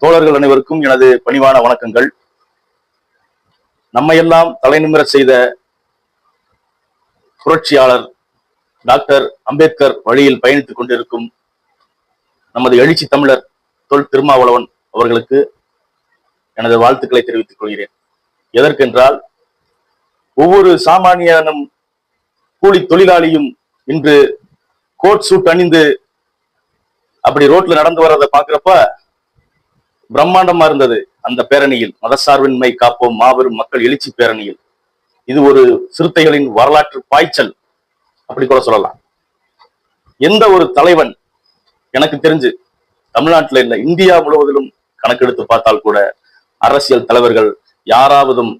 தோழர்கள் அனைவருக்கும் எனது பணிவான வணக்கங்கள். நம்மையெல்லாம் தலைநிமிர செய்த புரட்சியாளர் டாக்டர் அம்பேத்கர் வழியில் பயணித்துக் கொண்டிருக்கும் நமது எழுச்சி தமிழர் தொல் திருமாவளவன் அவர்களுக்கு எனது வாழ்த்துக்களை தெரிவித்துக் கொள்கிறேன். எதற்கென்றால், ஒவ்வொரு சாமானியனும் கூலி தொழிலாளியும் இன்று கோட் சூட் அணிந்து அப்படி ரோட்ல நடந்து வர்றதை பாக்குறப்ப பிரம்மாண்டமா இருந்தது. அந்த பேரணியில், மதசார்பின்மை காப்போம் மாபெரும் மக்கள் எழுச்சி பேரணியில், இது ஒரு சிறுத்தைகளின் வரலாற்று பாய்ச்சல் அப்படி கூட சொல்லலாம். எந்த ஒரு தலைவன், எனக்கு தெரிஞ்சு தமிழ்நாட்டில் இல்லை, இந்தியா முழுவதிலும் கணக்கெடுத்து பார்த்தால் கூட அரசியல் தலைவர்கள் யாராவதும்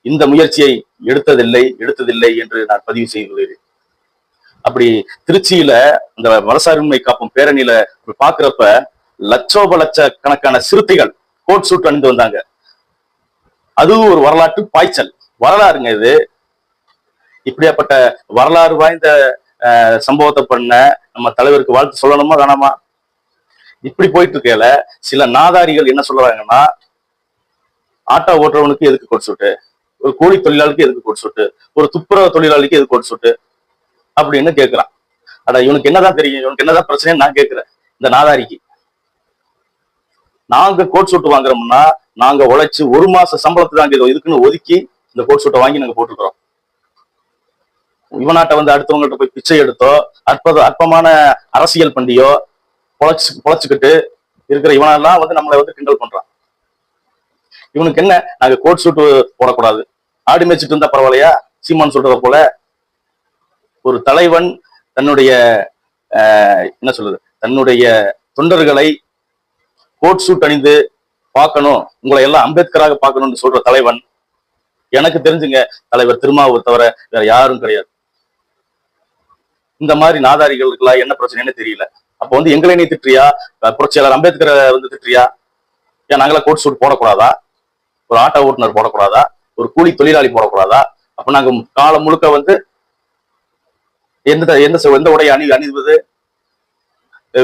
இந்த முயற்சியை எடுத்ததில்லை என்று நான் பதிவு செய்துள்ளேன். அப்படி திருச்சியில இந்த மதசார்பின்மை காப்பும் பேரணியில பாக்குறப்ப லட்சோப லட்ச கணக்கான சிறுத்தைகள் கோட் சூட் அணிந்து வந்தாங்க. அதுவும் ஒரு வரலாற்று பாய்ச்சல், வரலாறுங்க இது. இப்படியாப்பட்ட வரலாறு வாய்ந்த சம்பவத்தை பண்ண நம்ம தலைவருக்கு வாழ்த்து சொல்லணுமா வேணாமா? இப்படி போயிட்டு இருக்கையில சில நாதாரிகள் என்ன சொல்றாங்கன்னா, ஆட்டோ ஓட்டுறவனுக்கு எதுக்கு கோட் சூட்டு, ஒரு கூலி தொழிலாளிக்கு எதுக்கு கோட் சூட்டு, ஒரு துப்புரவு தொழிலாளிக்கு எதுக்கு கோட் சூட்டு அப்படின்னு கேட்கிறான். அட, இவனுக்கு என்னதான் தெரியும், இவனுக்கு என்னதான் பிரச்சனைன்னு நான் கேட்கிறேன். இந்த நாதாரிக்கு, நாங்க கோட் சூட்டு வாங்குறோம்னா நாங்க உழைச்சு ஒரு மாச சம்பளத்தை தாங்க இதுக்குன்னு ஒதுக்கி இந்த கோட் சூட்டை வாங்கி நாங்க போட்டுக்கிறோம். இவனாட்ட வந்து அடுத்தவங்கள்ட்ட போய் பிச்சை எடுத்தோ அற்பமான அரசியல் பண்டியோ பொழைச்சுக்கிட்டு இருக்கிற இவனெல்லாம் வந்து நம்மளை வந்து கிண்டல் பண்றான். இவனுக்கு என்ன, நாங்க கோட் சூட்டு போடக்கூடாது, ஆடு மேய்ச்சிட்டு இருந்தா பரவாயில்லையா, சீமான் சொல்றத போல. ஒரு தலைவன் தன்னுடைய என்ன சொல்றது, தன்னுடைய தொண்டர்களை கோட் சூட் அணிந்து பார்க்கணும், உங்களை எல்லாம் அம்பேத்கராக பார்க்கணும்னு சொல்ற தலைவன் எனக்கு தெரிஞ்சுங்க தலைவர் திருமாவை தவிர வேற யாரும் கிடையாது. இந்த மாதிரி நாதாரிகளுக்குலாம் என்ன பிரச்சனைன்னு தெரியல. அப்ப வந்து எங்களை நீ திட்டுறியா, புரட்சியாளர் அம்பேத்கரை வந்து திட்டுறியா? ஏன் நாங்களா கோட் சூட் போடக்கூடாதா? ஒரு ஆட்டோ ஓட்டுநர் போடக்கூடாதா? ஒரு கூலி தொழிலாளி போடக்கூடாதா? அப்ப நாங்க காலம் முழுக்க வந்து எந்த உடைய அணிவது,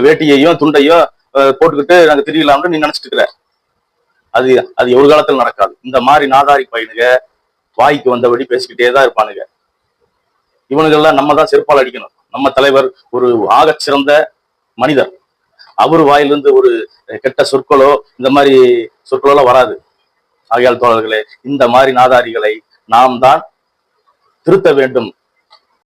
வேட்டியையும் துண்டையும் போட்டுக்கிட்டு நாங்க திரியலாம்னு நீ நினைச்சிட்டு இருக்கிற. அது ஒரு காலத்துல நடக்காது. இந்த மாதிரி நாதாரி பையனுங்க வாய்க்கு வந்தபடி பேசிக்கிட்டே தான் இருப்பானுங்க. இவனுங்கெல்லாம் நம்ம தான் செருப்பால் அடிக்கணும். நம்ம தலைவர் ஒரு ஆகச் சிறந்த மனிதர். அவர் வாயிலிருந்து ஒரு கெட்ட சொற்களோ இந்த மாதிரி சொற்களோ வராது. ஆகையால் தோழர்களே, இந்த மாதிரி நாதாரிகளை நாம் தான் திருத்த வேண்டும்.